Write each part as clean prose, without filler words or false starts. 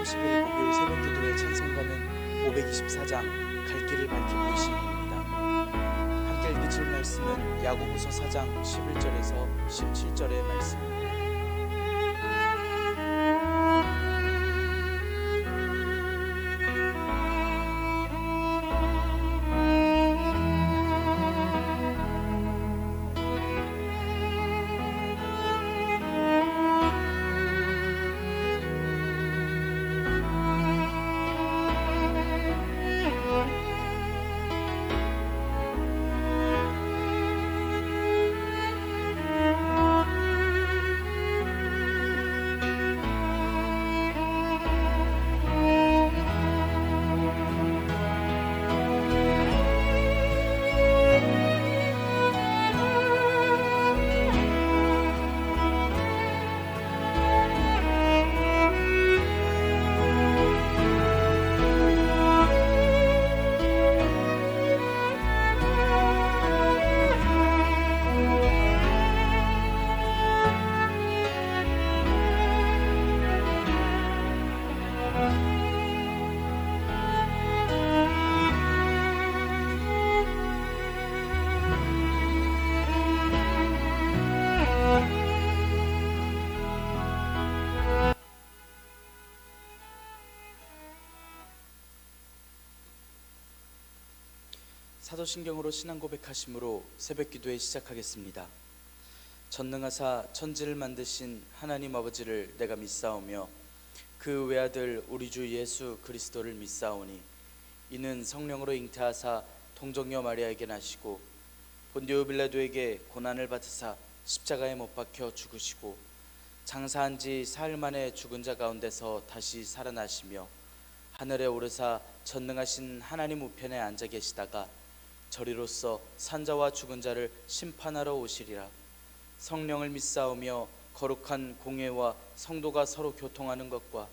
10일 목요일 새벽기도의 찬송가는 524장 갈 길을 밝히 보이시니입니다. 함께 읽으실 말씀은 야고보서 4장 11절에서 17절의 말씀입니다. 사도신경으로 신앙 고백하심으로 새벽기도에 시작하겠습니다. 전능하사 천지를 만드신 하나님 아버지를 내가 믿사오며 그 외아들 우리 주 예수 그리스도를 믿사오니 이는 성령으로 잉태하사 동정녀 마리아에게 나시고 본디오 빌라도에게 고난을 받으사 십자가에 못 박혀 죽으시고 장사한 지 사흘 만에 죽은 자 가운데서 다시 살아나시며 하늘에 오르사 전능하신 하나님 우편에 앉아 계시다가 저리로서 산자와 죽은 자를 심판하러 오시리라. 성령을 믿사오며 거룩한 공회와 성도가 서로 교통하는 것과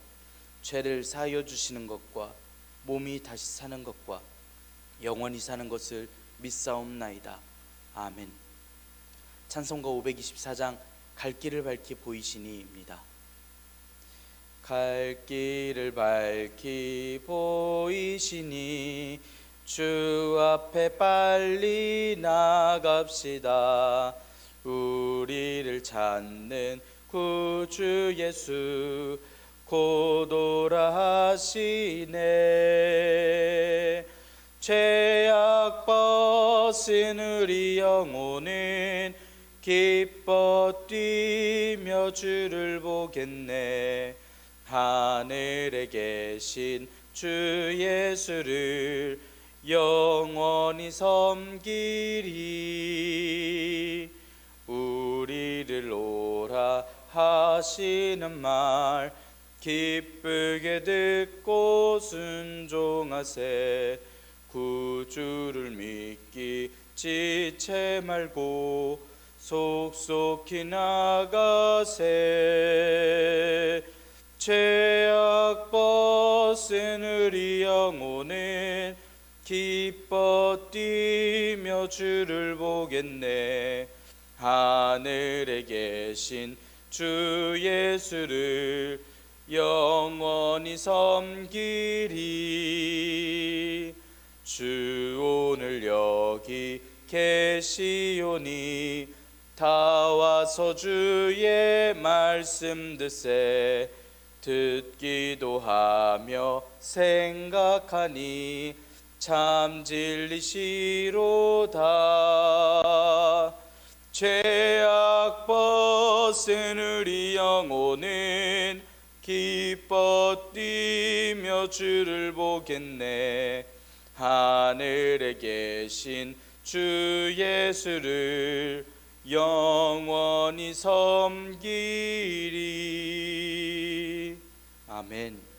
죄를 사하여 주시는 것과 몸이 다시 사는 것과 영원히 사는 것을 믿사옵나이다. 아멘. 찬송가 524장 갈 길을 밝히 보이시니입니다. 갈 길을 밝히 보이시니 주 앞에 빨리 나갑시다. 우리를 찾는 구주 예수 곧 오라 하시네. 죄악 벗은 우리 영혼은 기뻐 뛰며 주를 보겠네. 하늘에 계신 주 예수를 영원히 섬기리. 우리를 오라 하시는 말 기쁘게 듣고 순종하세. 구주를 믿기 지체 말고 속속히 나가세. 죄악 벗은 우리 영혼은 기뻐 뛰며 주를 보겠네. 하늘에 계신 주 예수를 영원히 섬기리. 주 오늘 여기 계시오니 다 와서 주의 말씀 듣세. 듣기도 하며 생각하니 참 진리시로다. 죄악 벗은 우리 영혼은 기뻐 뛰며 주를 보겠네. 하늘에 계신 주 예수를 영원히 섬기리. 아멘.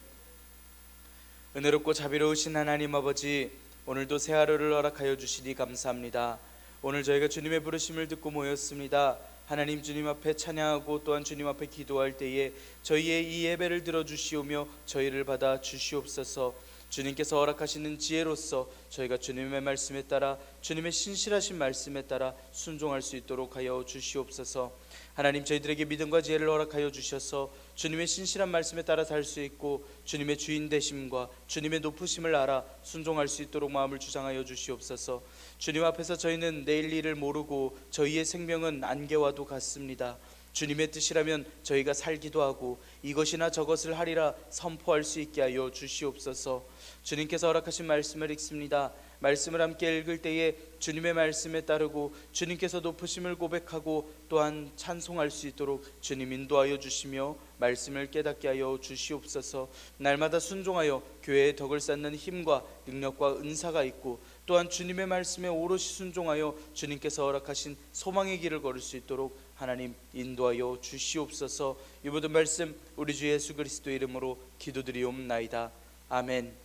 은혜롭고 자비로우신 하나님 아버지, 오늘도 새 하루를 허락하여 주시니 감사합니다. 오늘 저희가 주님의 부르심을 듣고 모였습니다. 하나님, 주님 앞에 찬양하고 또한 주님 앞에 기도할 때에 저희의 이 예배를 들어주시오며 저희를 받아 주시옵소서. 주님께서 허락하시는 지혜로서 저희가 주님의 말씀에 따라, 주님의 신실하신 말씀에 따라 순종할 수 있도록 하여 주시옵소서. 하나님, 저희들에게 믿음과 지혜를 허락하여 주셔서 주님의 신실한 말씀에 따라 살 수 있고 주님의 주인 되심과 주님의 높으심을 알아 순종할 수 있도록 마음을 주장하여 주시옵소서. 주님 앞에서 저희는 내일 일을 모르고 저희의 생명은 안개와도 같습니다. 주님의 뜻이라면 저희가 살기도 하고 이것이나 저것을 하리라 선포할 수 있게 하여 주시옵소서. 주님께서 허락하신 말씀을 읽습니다. 말씀을 함께 읽을 때에 주님의 말씀에 따르고 주님께서 높으심을 고백하고 또한 찬송할 수 있도록 주님 인도하여 주시며 말씀을 깨닫게 하여 주시옵소서. 날마다 순종하여 교회의 덕을 쌓는 힘과 능력과 은사가 있고 또한 주님의 말씀에 오롯이 순종하여 주님께서 허락하신 소망의 길을 걸을 수 있도록 하나님 인도하여 주시옵소서. 이 모든 말씀 우리 주 예수 그리스도의 이름으로 기도드리옵나이다. 아멘.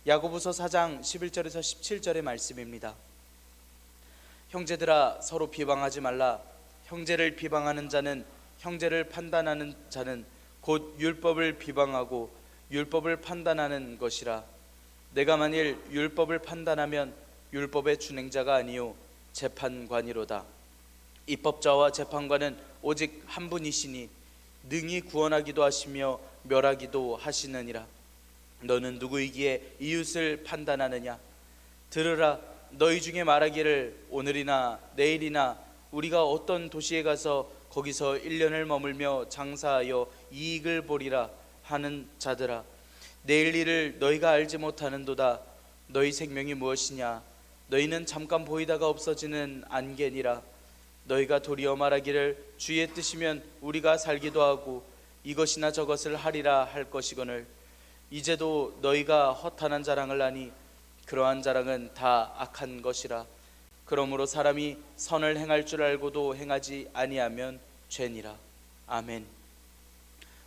야고보서 4장 11절에서 17절의 말씀입니다. 형제들아, 서로 비방하지 말라. 형제를 비방하는 자는, 형제를 판단하는 자는 곧 율법을 비방하고 율법을 판단하는 것이라. 내가 만일 율법을 판단하면 율법의 준행자가 아니요 재판관이로다. 입법자와 재판관은 오직 한 분이시니 능히 구원하기도 하시며 멸하기도 하시느니라. 너는 누구이기에 이웃을 판단하느냐? 들으라. 너희 중에 말하기를 오늘이나 내일이나 우리가 어떤 도시에 가서 거기서 1년을 머물며 장사하여 이익을 보리라 하는 자들아, 내일 일을 너희가 알지 못하는도다. 너희 생명이 무엇이냐? 너희는 잠깐 보이다가 없어지는 안개니라. 너희가 도리어 말하기를 주의 뜻이면 우리가 살기도 하고 이것이나 저것을 하리라 할 것이거늘 이제도 너희가 허탄한 자랑을 하니 그러한 자랑은 다 악한 것이라. 그러므로 사람이 선을 행할 줄 알고도 행하지 아니하면 죄니라. 아멘.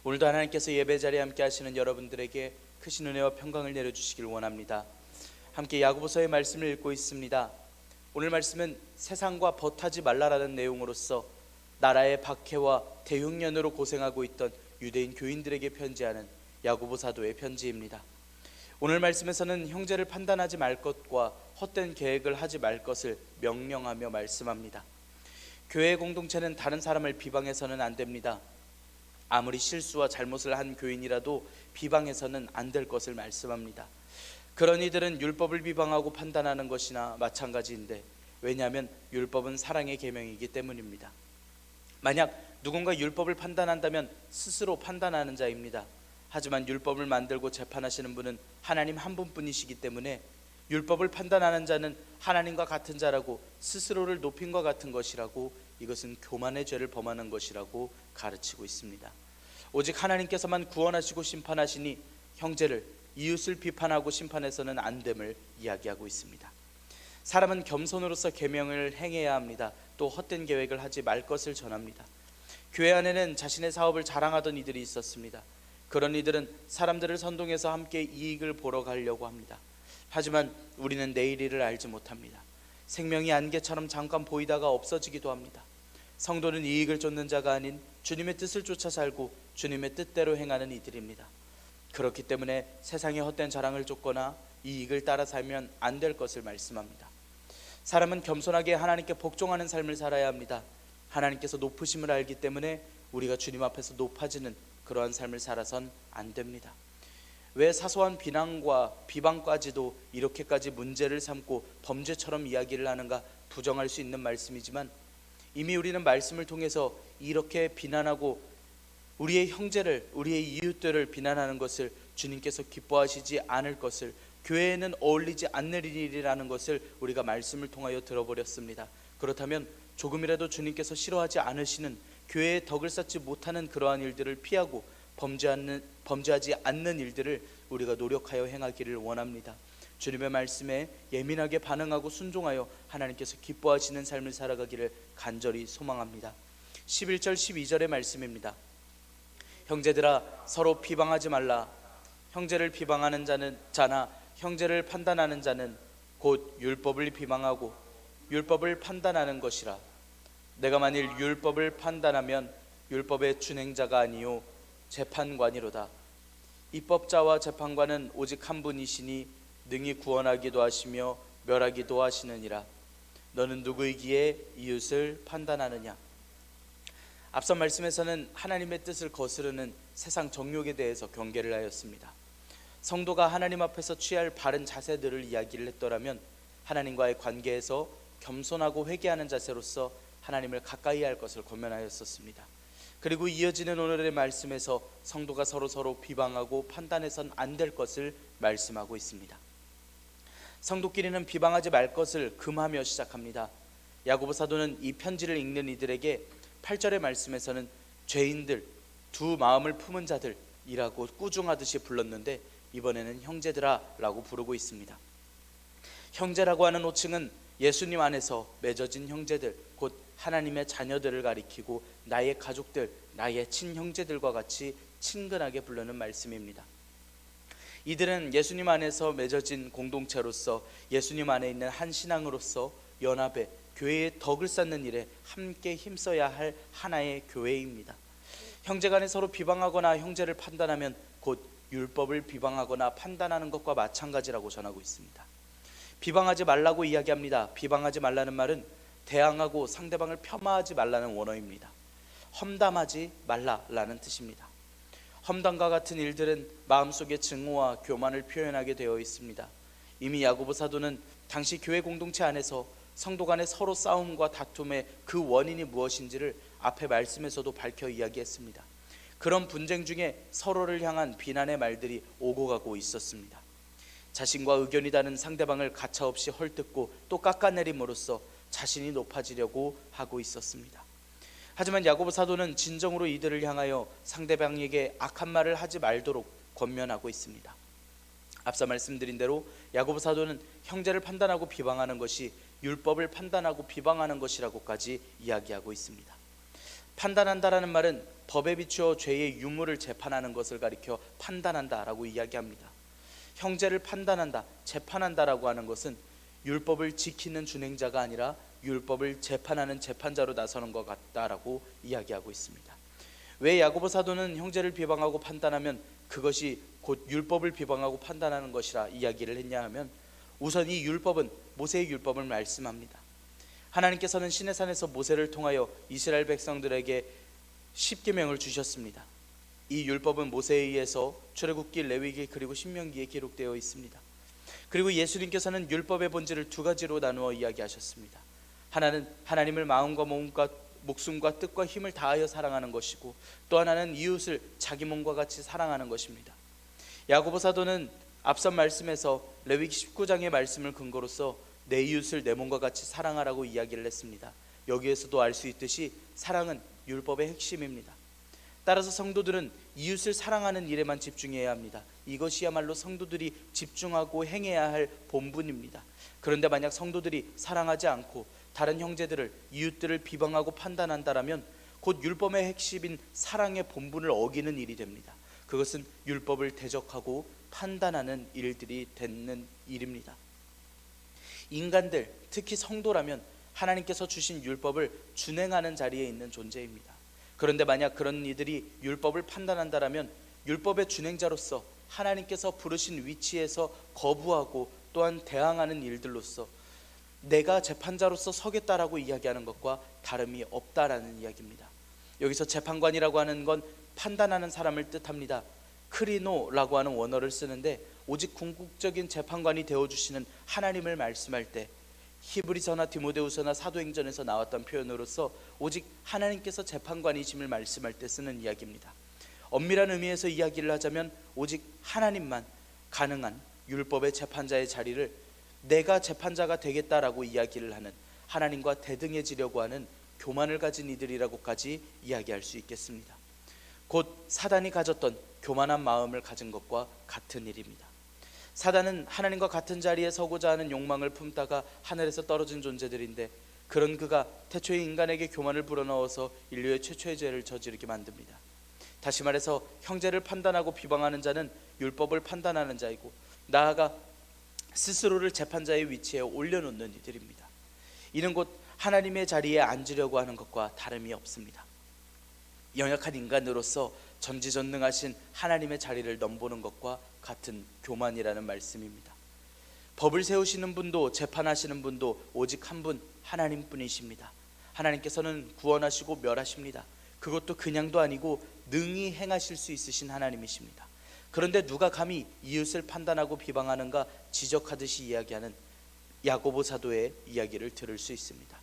오늘도 하나님께서 예배 자리에 함께 하시는 여러분들에게 크신 은혜와 평강을 내려주시길 원합니다. 함께 야고보서의 말씀을 읽고 있습니다. 오늘 말씀은 세상과 벗하지 말라라는 내용으로서 나라의 박해와 대흉년으로 고생하고 있던 유대인 교인들에게 편지하는 야고보 사도의 편지입니다. 오늘 말씀에서는 형제를 판단하지 말 것과 헛된 계획을 하지 말 것을 명령하며 말씀합니다. 교회 공동체는 다른 사람을 비방해서는 안 됩니다. 아무리 실수와 잘못을 한 교인이라도 비방해서는 안 될 것을 말씀합니다. 그런 이들은 율법을 비방하고 판단하는 것이나 마찬가지인데, 왜냐하면 율법은 사랑의 계명이기 때문입니다. 만약 누군가 율법을 판단한다면 스스로 판단하는 자입니다. 하지만 율법을 만들고 재판하시는 분은 하나님 한 분뿐이시기 때문에 율법을 판단하는 자는 하나님과 같은 자라고 스스로를 높인 것 같은 것이라고, 이것은 교만의 죄를 범하는 것이라고 가르치고 있습니다. 오직 하나님께서만 구원하시고 심판하시니 형제를, 이웃을 비판하고 심판해서는 안 됨을 이야기하고 있습니다. 사람은 겸손으로서 계명을 행해야 합니다. 또 헛된 계획을 하지 말 것을 전합니다. 교회 안에는 자신의 사업을 자랑하던 이들이 있었습니다. 그런 이들은 사람들을 선동해서 함께 이익을 보러 가려고 합니다. 하지만 우리는 내일 일을 알지 못합니다. 생명이 안개처럼 잠깐 보이다가 없어지기도 합니다. 성도는 이익을 쫓는 자가 아닌 주님의 뜻을 쫓아 살고 주님의 뜻대로 행하는 이들입니다. 그렇기 때문에 세상의 헛된 자랑을 쫓거나 이익을 따라 살면 안 될 것을 말씀합니다. 사람은 겸손하게 하나님께 복종하는 삶을 살아야 합니다. 하나님께서 높으심을 알기 때문에 우리가 주님 앞에서 높아지는 그러한 삶을 살아선 안 됩니다. 왜 사소한 비난과 비방까지도 이렇게까지 문제를 삼고 범죄처럼 이야기를 하는가 부정할 수 있는 말씀이지만, 이미 우리는 말씀을 통해서 이렇게 비난하고 우리의 형제를, 우리의 이웃들을 비난하는 것을 주님께서 기뻐하시지 않을 것을, 교회에는 어울리지 않는 일이라는 것을 우리가 말씀을 통하여 들어버렸습니다. 그렇다면 조금이라도 주님께서 싫어하지 않으시는, 교회의 덕을 쌓지 못하는 그러한 일들을 피하고 범죄하지 않는 일들을 우리가 노력하여 행하기를 원합니다. 주님의 말씀에 예민하게 반응하고 순종하여 하나님께서 기뻐하시는 삶을 살아가기를 간절히 소망합니다. 11절 12절의 말씀입니다. 형제들아, 서로 비방하지 말라. 형제를 비방하는 자나 형제를 판단하는 자는 곧 율법을 비방하고 율법을 판단하는 것이라. 내가 만일 율법을 판단하면 율법의 준행자가 아니요 재판관이로다. 입법자와 재판관은 오직 한 분이시니 능히 구원하기도 하시며 멸하기도 하시느니라. 너는 누구이기에 이웃을 판단하느냐? 앞선 말씀에서는 하나님의 뜻을 거스르는 세상 정욕에 대해서 경계를 하였습니다. 성도가 하나님 앞에서 취할 바른 자세들을 이야기를 했더라면 하나님과의 관계에서 겸손하고 회개하는 자세로서 하나님을 가까이 할 것을 권면하였었습니다. 그리고 이어지는 오늘의 말씀에서 성도가 서로 비방하고 판단해선 안 될 것을 말씀하고 있습니다. 성도끼리는 비방하지 말 것을 금하며 시작합니다. 야고보 사도는 이 편지를 읽는 이들에게 8절의 말씀에서는 죄인들, 두 마음을 품은 자들이라고 꾸중하듯이 불렀는데 이번에는 형제들아 라고 부르고 있습니다. 형제라고 하는 호칭은 예수님 안에서 맺어진 형제들, 곧 하나님의 자녀들을 가리키고 나의 가족들, 나의 친형제들과 같이 친근하게 부르는 말씀입니다. 이들은 예수님 안에서 맺어진 공동체로서 예수님 안에 있는 한 신앙으로서 연합해 교회의 덕을 쌓는 일에 함께 힘써야 할 하나의 교회입니다. 형제간에 서로 비방하거나 형제를 판단하면 곧 율법을 비방하거나 판단하는 것과 마찬가지라고 전하고 있습니다. 비방하지 말라고 이야기합니다. 비방하지 말라는 말은 대항하고 상대방을 폄하하지 말라는 원어입니다. 험담하지 말라라는 뜻입니다. 험담과 같은 일들은 마음속의 증오와 교만을 표현하게 되어 있습니다. 이미 야고보 사도는 당시 교회 공동체 안에서 성도 간의 서로 싸움과 다툼의 그 원인이 무엇인지를 앞에 말씀에서도 밝혀 이야기했습니다. 그런 분쟁 중에 서로를 향한 비난의 말들이 오고 가고 있었습니다. 자신과 의견이 다른 상대방을 가차없이 헐뜯고 또 깎아내림으로써 자신이 높아지려고 하고 있었습니다. 하지만 야고보 사도는 진정으로 이들을 향하여 상대방에게 악한 말을 하지 말도록 권면하고 있습니다. 앞서 말씀드린 대로 야고보 사도는 형제를 판단하고 비방하는 것이 율법을 판단하고 비방하는 것이라고까지 이야기하고 있습니다. 판단한다라는 말은 법에 비추어 죄의 유무를 재판하는 것을 가리켜 판단한다라고 이야기합니다. 형제를 판단한다, 재판한다라고 하는 것은 율법을 지키는 준행자가 아니라 율법을 재판하는 재판자로 나서는 것 같다라고 이야기하고 있습니다. 왜 야고보 사도는 형제를 비방하고 판단하면 그것이 곧 율법을 비방하고 판단하는 것이라 이야기를 했냐 하면 우선 이 율법은 모세의 율법을 말씀합니다. 하나님께서는 시내산에서 모세를 통하여 이스라엘 백성들에게 10계명을 주셨습니다. 이 율법은 모세에 의해서 출애굽기, 레위기 그리고 신명기에 기록되어 있습니다. 그리고 예수님께서는 율법의 본질을 두 가지로 나누어 이야기하셨습니다. 하나는 하나님을 마음과 몸과 목숨과 뜻과 힘을 다하여 사랑하는 것이고 또 하나는 이웃을 자기 몸과 같이 사랑하는 것입니다. 야고보 사도는 앞선 말씀에서 레위기 19장의 말씀을 근거로서 내 이웃을 내 몸과 같이 사랑하라고 이야기를 했습니다. 여기에서도 알 수 있듯이 사랑은 율법의 핵심입니다. 따라서 성도들은 이웃을 사랑하는 일에만 집중해야 합니다. 이것이야말로 성도들이 집중하고 행해야 할 본분입니다. 그런데 만약 성도들이 사랑하지 않고 다른 형제들을, 이웃들을 비방하고 판단한다라면 곧 율법의 핵심인 사랑의 본분을 어기는 일이 됩니다. 그것은 율법을 대적하고 판단하는 일들이 되는 일입니다. 인간들, 특히 성도라면 하나님께서 주신 율법을 준행하는 자리에 있는 존재입니다. 그런데 만약 그런 이들이 율법을 판단한다라면 율법의 준행자로서 하나님께서 부르신 위치에서 거부하고 또한 대항하는 일들로서 내가 재판자로서 서겠다라고 이야기하는 것과 다름이 없다라는 이야기입니다. 여기서 재판관이라고 하는 건 판단하는 사람을 뜻합니다. 크리노라고 하는 원어를 쓰는데 오직 궁극적인 재판관이 되어주시는 하나님을 말씀할 때 히브리서나 디모데후서나 사도행전에서 나왔던 표현으로서 오직 하나님께서 재판관이심을 말씀할 때 쓰는 이야기입니다. 엄밀한 의미에서 이야기를 하자면 오직 하나님만 가능한 율법의 재판자의 자리를 내가 재판자가 되겠다라고 이야기를 하는, 하나님과 대등해지려고 하는 교만을 가진 이들이라고까지 이야기할 수 있겠습니다. 곧 사단이 가졌던 교만한 마음을 가진 것과 같은 일입니다. 사단은 하나님과 같은 자리에 서고자 하는 욕망을 품다가 하늘에서 떨어진 존재들인데 그런 그가 태초에 인간에게 교만을 불어넣어서 인류의 최초의 죄를 저지르게 만듭니다. 다시 말해서 형제를 판단하고 비방하는 자는 율법을 판단하는 자이고 나아가 스스로를 재판자의 위치에 올려놓는 이들입니다. 이는 곧 하나님의 자리에 앉으려고 하는 것과 다름이 없습니다. 연약한 인간으로서 전지전능하신 하나님의 자리를 넘보는 것과 같은 교만이라는 말씀입니다. 법을 세우시는 분도 재판하시는 분도 오직 한 분 하나님뿐이십니다. 하나님께서는 구원하시고 멸하십니다. 그것도 그냥도 아니고 능히 행하실 수 있으신 하나님이십니다. 그런데 누가 감히 이웃을 판단하고 비방하는가 지적하듯이 이야기하는 야고보 사도의 이야기를 들을 수 있습니다.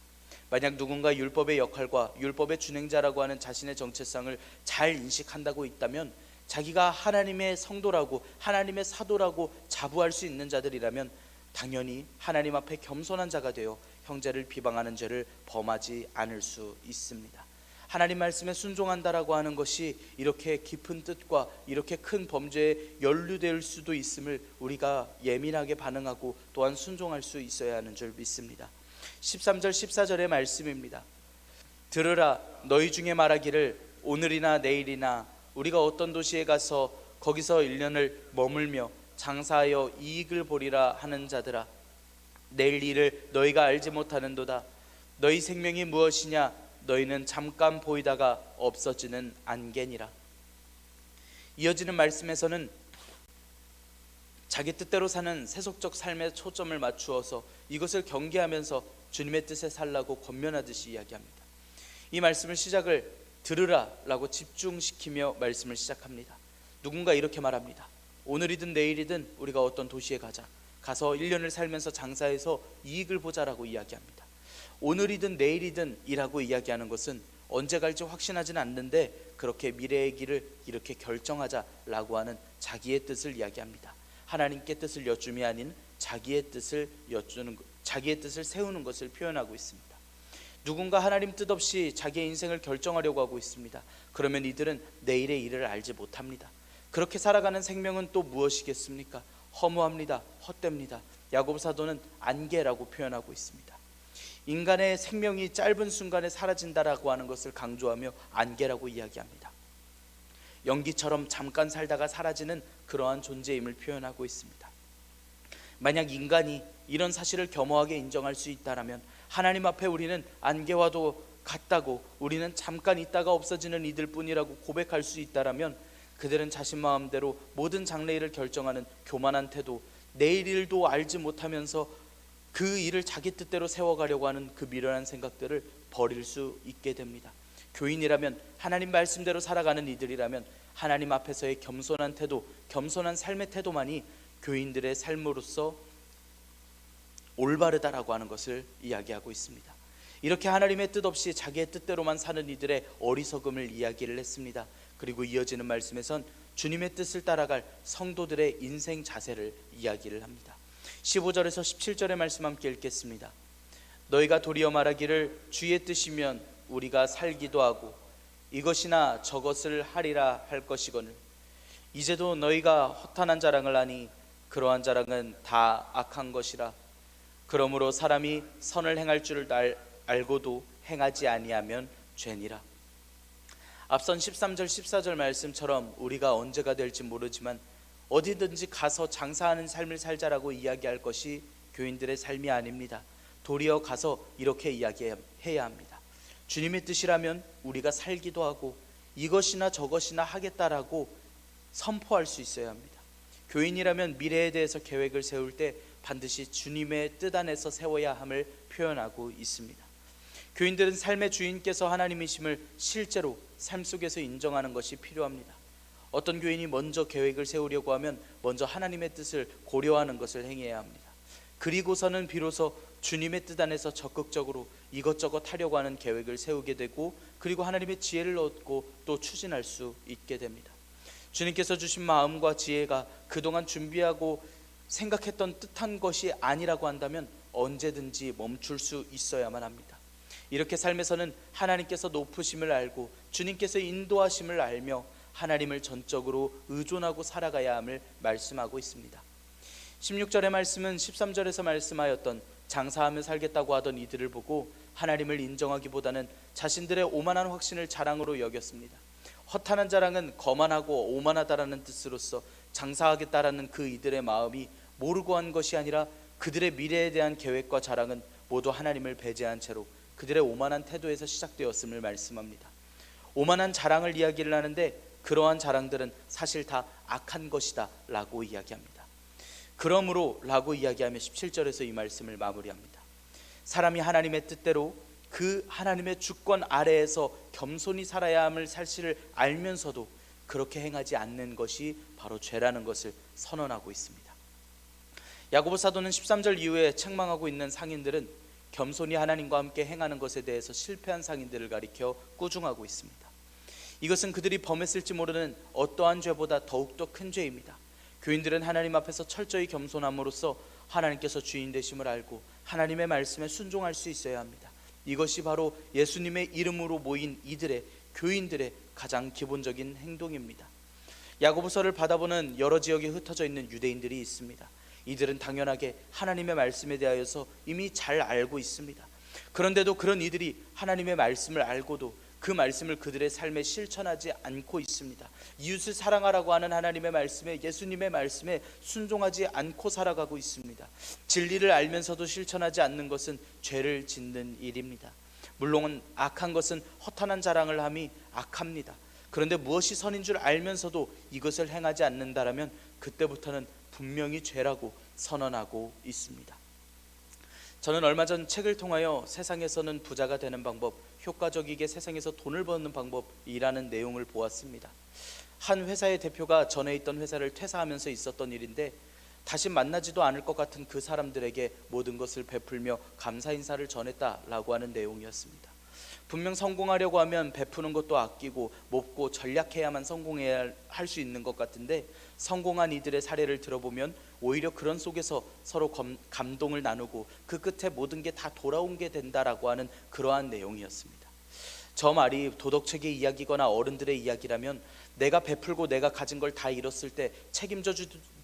만약 누군가 율법의 역할과 율법의 준행자라고 하는 자신의 정체성을 잘 인식한다고 있다면, 자기가 하나님의 성도라고 하나님의 사도라고 자부할 수 있는 자들이라면 당연히 하나님 앞에 겸손한 자가 되어 형제를 비방하는 죄를 범하지 않을 수 있습니다. 하나님 말씀에 순종한다라고 하는 것이 이렇게 깊은 뜻과 이렇게 큰 범죄에 연루될 수도 있음을 우리가 예민하게 반응하고 또한 순종할 수 있어야 하는 줄 믿습니다. 13절 14절의 말씀입니다. 들으라, 너희 중에 말하기를 오늘이나 내일이나 우리가 어떤 도시에 가서 거기서 1년을 머물며 장사하여 이익을 보리라 하는 자들아, 내일 일을 너희가 알지 못하는도다. 너희 생명이 무엇이냐? 너희는 잠깐 보이다가 없어지는 안개니라. 이어지는 말씀에서는 자기 뜻대로 사는 세속적 삶에 초점을 맞추어서 이것을 경계하면서 주님의 뜻에 살라고 권면하듯이 이야기합니다. 이 말씀을 시작을 들으라 라고 집중시키며 말씀을 시작합니다. 누군가 이렇게 말합니다. 오늘이든 내일이든 우리가 어떤 도시에 가서 1년을 살면서 장사해서 이익을 보자라고 이야기합니다. 오늘이든 내일이든 이라고 이야기하는 것은 언제 갈지 확신하지는 않는데 그렇게 미래의 길을 이렇게 결정하자라고 하는 자기의 뜻을 이야기합니다. 하나님께 뜻을 여쭌이 아닌 자기의 뜻을 세우는 것을 표현하고 있습니다. 누군가 하나님 뜻 없이 자기의 인생을 결정하려고 하고 있습니다. 그러면 이들은 내일의 일을 알지 못합니다. 그렇게 살아가는 생명은 또 무엇이겠습니까? 허무합니다. 헛됩니다. 야고보 사도는 안개라고 표현하고 있습니다. 인간의 생명이 짧은 순간에 사라진다라고 하는 것을 강조하며 안개라고 이야기합니다. 연기처럼 잠깐 살다가 사라지는 그러한 존재임을 표현하고 있습니다. 만약 인간이 이런 사실을 겸허하게 인정할 수 있다면 하나님 앞에 우리는 안개와도 같다고, 우리는 잠깐 있다가 없어지는 이들 뿐이라고 고백할 수 있다면 그들은 자신 마음대로 모든 장래일을 결정하는 교만한 태도, 내일 일도 알지 못하면서 그 일을 자기 뜻대로 세워가려고 하는 그 미련한 생각들을 버릴 수 있게 됩니다. 교인이라면, 하나님 말씀대로 살아가는 이들이라면 하나님 앞에서의 겸손한 태도, 겸손한 삶의 태도만이 교인들의 삶으로서 올바르다라고 하는 것을 이야기하고 있습니다. 이렇게 하나님의 뜻 없이 자기의 뜻대로만 사는 이들의 어리석음을 이야기를 했습니다. 그리고 이어지는 말씀에선 주님의 뜻을 따라갈 성도들의 인생 자세를 이야기를 합니다. 15절에서 17절의 말씀 함께 읽겠습니다. 너희가 도리어 말하기를 주의 뜻이면 우리가 살기도 하고 이것이나 저것을 하리라 할 것이거늘 이제도 너희가 허탄한 자랑을 하니 그러한 자랑은 다 악한 것이라. 그러므로 사람이 선을 행할 줄을 알고도 행하지 아니하면 죄니라. 앞선 13절 14절 말씀처럼 우리가 언제가 될지 모르지만 어디든지 가서 장사하는 삶을 살자라고 이야기할 것이 교인들의 삶이 아닙니다. 도리어 가서 이렇게 이야기해야 합니다. 주님의 뜻이라면 우리가 살기도 하고 이것이나 저것이나 하겠다라고 선포할 수 있어야 합니다. 교인이라면 미래에 대해서 계획을 세울 때 반드시 주님의 뜻 안에서 세워야 함을 표현하고 있습니다. 교인들은 삶의 주인께서 하나님이심을 실제로 삶 속에서 인정하는 것이 필요합니다. 어떤 교인이 먼저 계획을 세우려고 하면 먼저 하나님의 뜻을 고려하는 것을 행해야 합니다. 그리고서는 비로소 주님의 뜻 안에서 적극적으로 이것저것 하려고 하는 계획을 세우게 되고, 그리고 하나님의 지혜를 얻고 또 추진할 수 있게 됩니다. 주님께서 주신 마음과 지혜가 그동안 준비하고 생각했던 뜻한 것이 아니라고 한다면 언제든지 멈출 수 있어야만 합니다. 이렇게 삶에서는 하나님께서 높으심을 알고 주님께서 인도하심을 알며 하나님을 전적으로 의존하고 살아가야 함을 말씀하고 있습니다. 16절의 말씀은 13절에서 말씀하였던 장사하며 살겠다고 하던 이들을 보고 하나님을 인정하기보다는 자신들의 오만한 확신을 자랑으로 여겼습니다. 허탄한 자랑은 거만하고 오만하다라는 뜻으로서 장사하겠다라는 그 이들의 마음이 모르고 한 것이 아니라 그들의 미래에 대한 계획과 자랑은 모두 하나님을 배제한 채로 그들의 오만한 태도에서 시작되었음을 말씀합니다. 오만한 자랑을 이야기를 하는데 그러한 자랑들은 사실 다 악한 것이다 라고 이야기합니다. 그러므로 라고 이야기하며 17절에서 이 말씀을 마무리합니다. 사람이 하나님의 뜻대로 그 하나님의 주권 아래에서 겸손히 살아야 함을 사실을 알면서도 그렇게 행하지 않는 것이 바로 죄라는 것을 선언하고 있습니다. 야고보 사도는 13절 이후에 책망하고 있는 상인들은 겸손히 하나님과 함께 행하는 것에 대해서 실패한 상인들을 가리켜 꾸중하고 있습니다. 이것은 그들이 범했을지 모르는 어떠한 죄보다 더욱더 큰 죄입니다. 교인들은 하나님 앞에서 철저히 겸손함으로써 하나님께서 주인 되심을 알고 하나님의 말씀에 순종할 수 있어야 합니다. 이것이 바로 예수님의 이름으로 모인 이들의, 교인들의 가장 기본적인 행동입니다. 야고보서를 받아보는 여러 지역에 흩어져 있는 유대인들이 있습니다. 이들은 당연하게 하나님의 말씀에 대하여서 이미 잘 알고 있습니다. 그런데도 그런 이들이 하나님의 말씀을 알고도 그 말씀을 그들의 삶에 실천하지 않고 있습니다. 이웃을 사랑하라고 하는 하나님의 말씀에, 예수님의 말씀에 순종하지 않고 살아가고 있습니다. 진리를 알면서도 실천하지 않는 것은 죄를 짓는 일입니다. 물론 악한 것은 허탄한 자랑을 함이 악합니다. 그런데 무엇이 선인 줄 알면서도 이것을 행하지 않는다라면 그때부터는 분명히 죄라고 선언하고 있습니다. 저는 얼마 전 책을 통하여 세상에서는 부자가 되는 방법, 효과적이게 세상에서 돈을 버는 방법이라는 내용을 보았습니다. 한 회사의 대표가 전에 있던 회사를 퇴사하면서 있었던 일인데 다시 만나지도 않을 것 같은 그 사람들에게 모든 것을 베풀며 감사 인사를 전했다라고 하는 내용이었습니다. 분명 성공하려고 하면 베푸는 것도 아끼고 먹고 전략해야만 성공해야 할 수 있는 것 같은데 성공한 이들의 사례를 들어보면 오히려 그런 속에서 서로 감동을 나누고 그 끝에 모든 게 다 돌아온 게 된다라고 하는 그러한 내용이었습니다. 저 말이 도덕책의 이야기거나 어른들의 이야기라면 내가 베풀고 내가 가진 걸 다 잃었을 때 책임져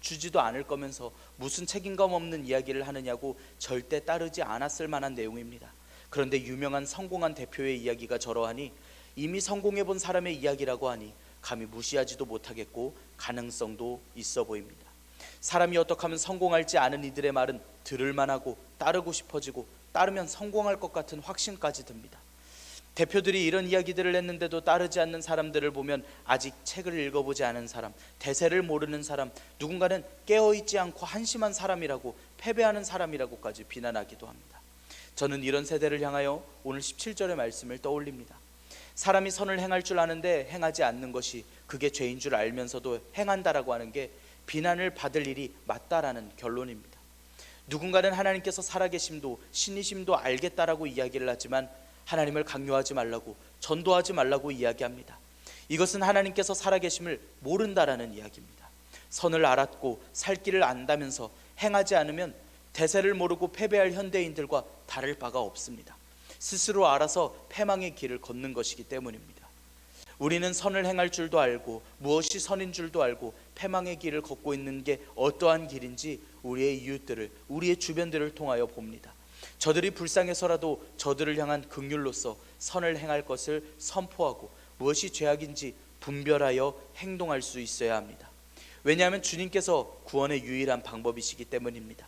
주지도 않을 거면서 무슨 책임감 없는 이야기를 하느냐고 절대 따르지 않았을 만한 내용입니다. 그런데 유명한 성공한 대표의 이야기가 저러하니 이미 성공해본 사람의 이야기라고 하니 감히 무시하지도 못하겠고 가능성도 있어 보입니다. 사람이 어떻게 하면 성공할지 아는 이들의 말은 들을만하고 따르고 싶어지고 따르면 성공할 것 같은 확신까지 듭니다. 대표들이 이런 이야기들을 했는데도 따르지 않는 사람들을 보면 아직 책을 읽어보지 않은 사람, 대세를 모르는 사람, 누군가는 깨어있지 않고 한심한 사람이라고, 패배하는 사람이라고까지 비난하기도 합니다. 저는 이런 세대를 향하여 오늘 17절의 말씀을 떠올립니다. 사람이 선을 행할 줄 아는데 행하지 않는 것이 그게 죄인 줄 알면서도 행한다라고 하는 게 비난을 받을 일이 맞다라는 결론입니다. 누군가는 하나님께서 살아계심도 신이심도 알겠다라고 이야기를 하지만 하나님을 강요하지 말라고, 전도하지 말라고 이야기합니다. 이것은 하나님께서 살아계심을 모른다라는 이야기입니다. 선을 알았고 살 길을 안다면서 행하지 않으면 대세를 모르고 패배할 현대인들과 다를 바가 없습니다. 스스로 알아서 패망의 길을 걷는 것이기 때문입니다. 우리는 선을 행할 줄도 알고 무엇이 선인 줄도 알고 패망의 길을 걷고 있는 게 어떠한 길인지 우리의 이웃들을, 우리의 주변들을 통하여 봅니다. 저들이 불쌍해서라도 저들을 향한 긍휼로서 선을 행할 것을 선포하고 무엇이 죄악인지 분별하여 행동할 수 있어야 합니다. 왜냐하면 주님께서 구원의 유일한 방법이시기 때문입니다.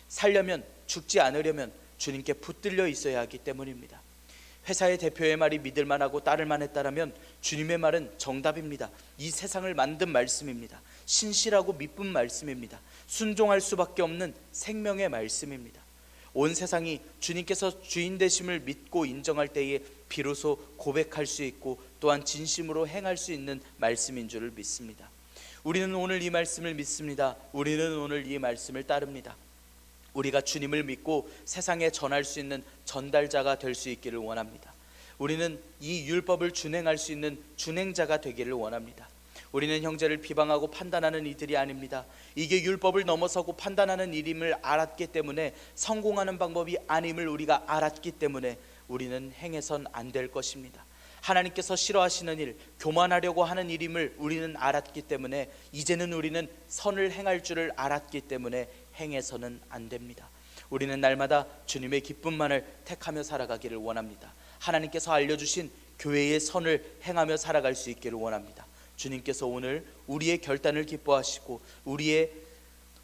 살려면, 죽지 않으려면 주님께 붙들려 있어야 하기 때문입니다. 회사의 대표의 말이 믿을만하고 따를만했다라면 주님의 말은 정답입니다. 이 세상을 만든 말씀입니다. 신실하고 미쁜 말씀입니다. 순종할 수밖에 없는 생명의 말씀입니다. 온 세상이 주님께서 주인 되심을 믿고 인정할 때에 비로소 고백할 수 있고 또한 진심으로 행할 수 있는 말씀인 줄을 믿습니다. 우리는 오늘 이 말씀을 믿습니다. 우리는 오늘 이 말씀을 따릅니다. 우리가 주님을 믿고 세상에 전할 수 있는 전달자가 될 수 있기를 원합니다. 우리는 이 율법을 준행할 수 있는 준행자가 되기를 원합니다. 우리는 형제를 비방하고 판단하는 이들이 아닙니다. 이게 율법을 넘어서고 판단하는 일임을 알았기 때문에, 성공하는 방법이 아님을 우리가 알았기 때문에 우리는 행해선 안 될 것입니다. 하나님께서 싫어하시는 일, 교만하려고 하는 일임을 우리는 알았기 때문에 이제는 우리는 선을 행할 줄을 알았기 때문에 행해서는 안 됩니다. 우리는 날마다 주님의 기쁨만을 택하며 살아가기를 원합니다. 하나님께서 알려주신 교회의 선을 행하며 살아갈 수 있기를 원합니다. 주님께서 오늘 우리의 결단을 기뻐하시고 우리의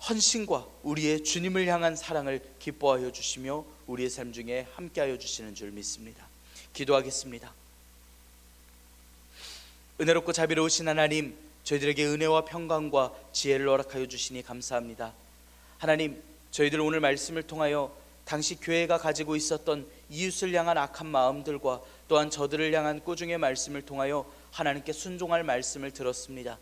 헌신과 우리의 주님을 향한 사랑을 기뻐하여 주시며 우리의 삶 중에 함께하여 주시는 줄 믿습니다. 기도하겠습니다. 은혜롭고 자비로우신 하나님, 저희들에게 은혜와 평강과 지혜를 허락하여 주시니 감사합니다. 하나님, 저희들 오늘 말씀을 통하여 당시 교회가 가지고 있었던 이웃을 향한 악한 마음들과 또한 저들을 향한 꾸중의 말씀을 통하여 하나님께 순종할 말씀을 들었습니다.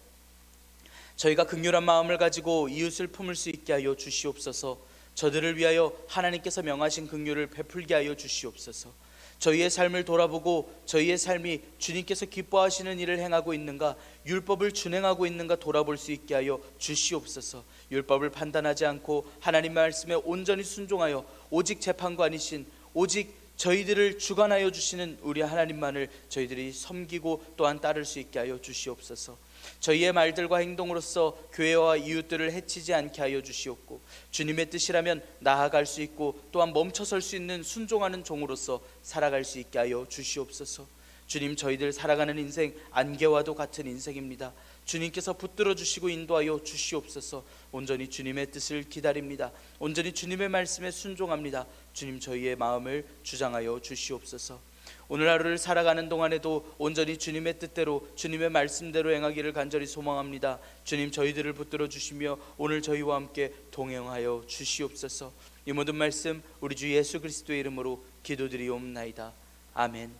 저희가 긍휼한 마음을 가지고 이웃을 품을 수 있게 하여 주시옵소서. 저들을 위하여 하나님께서 명하신 긍휼을 베풀게 하여 주시옵소서. 저희의 삶을 돌아보고 저희의 삶이 주님께서 기뻐하시는 일을 행하고 있는가, 율법을 준행하고 있는가 돌아볼 수 있게 하여 주시옵소서. 율법을 판단하지 않고 하나님 말씀에 온전히 순종하여 오직 재판관이신, 오직 저희들을 주관하여 주시는 우리 하나님만을 저희들이 섬기고 또한 따를 수 있게 하여 주시옵소서. 저희의 말들과 행동으로서 교회와 이웃들을 해치지 않게 하여 주시옵고, 주님의 뜻이라면 나아갈 수 있고 또한 멈춰설 수 있는 순종하는 종으로서 살아갈 수 있게 하여 주시옵소서. 주님, 저희들 살아가는 인생 안개와도 같은 인생입니다. 주님께서 붙들어 주시고 인도하여 주시옵소서. 온전히 주님의 뜻을 기다립니다. 온전히 주님의 말씀에 순종합니다. 주님, 저희의 마음을 주장하여 주시옵소서. 오늘 하루를 살아가는 동안에도 온전히 주님의 뜻대로 주님의 말씀대로 행하기를 간절히 소망합니다. 주님, 저희들을 붙들어 주시며 오늘 저희와 함께 동행하여 주시옵소서. 이 모든 말씀 우리 주 예수 그리스도의 이름으로 기도드리옵나이다. 아멘.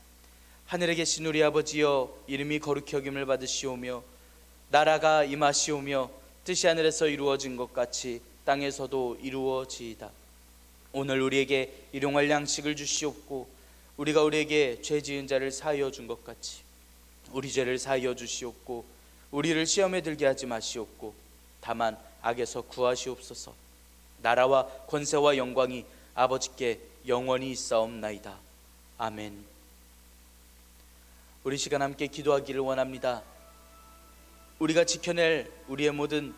하늘에 계신 우리 아버지여, 이름이 거룩히 여김을 받으시오며 나라가 임하시오며 뜻이 하늘에서 이루어진 것 같이 땅에서도 이루어지이다. 오늘 우리에게 일용할 양식을 주시옵고, 우리가 우리에게 죄 지은 자를 사하여 준 것 같이 우리 죄를 사하여 주시옵고, 우리를 시험에 들게 하지 마시옵고 다만 악에서 구하시옵소서. 나라와 권세와 영광이 아버지께 영원히 있사옵나이다. 아멘. 우리 시간 함께 기도하기를 원합니다. 우리가 지켜낼 우리의 모든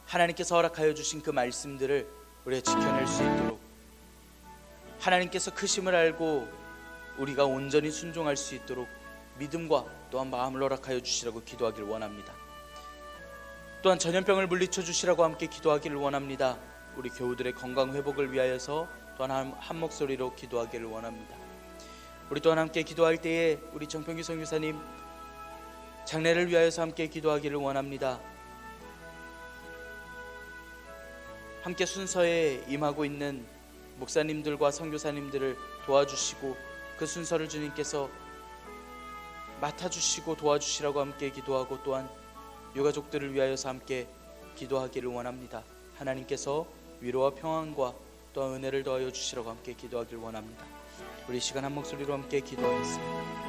하나님께서 허락하여 주신 그 말씀들을 우리가 지켜낼 수 있도록, 하나님께서 크심을 알고 우리가 온전히 순종할 수 있도록 믿음과 또한 마음을 허락하여 주시라고 기도하기를 원합니다. 또한 전염병을 물리쳐 주시라고 함께 기도하기를 원합니다. 우리 교우들의 건강 회복을 위하여서 또한 한 목소리로 기도하기를 원합니다. 우리 또한 함께 기도할 때에 우리 정평규 선교사님 장례를 위하여서 함께 기도하기를 원합니다. 함께 순서에 임하고 있는 목사님들과 선교사님들을 도와주시고 그 순서를 주님께서 맡아주시고 도와주시라고 함께 기도하고, 또한 유가족들을 위하여서 함께 기도하기를 원합니다. 하나님께서 위로와 평안과 또한 은혜를 더하여 주시라고 함께 기도하기를 원합니다. 우리 시간 한 목소리로 함께 기도하겠습니다.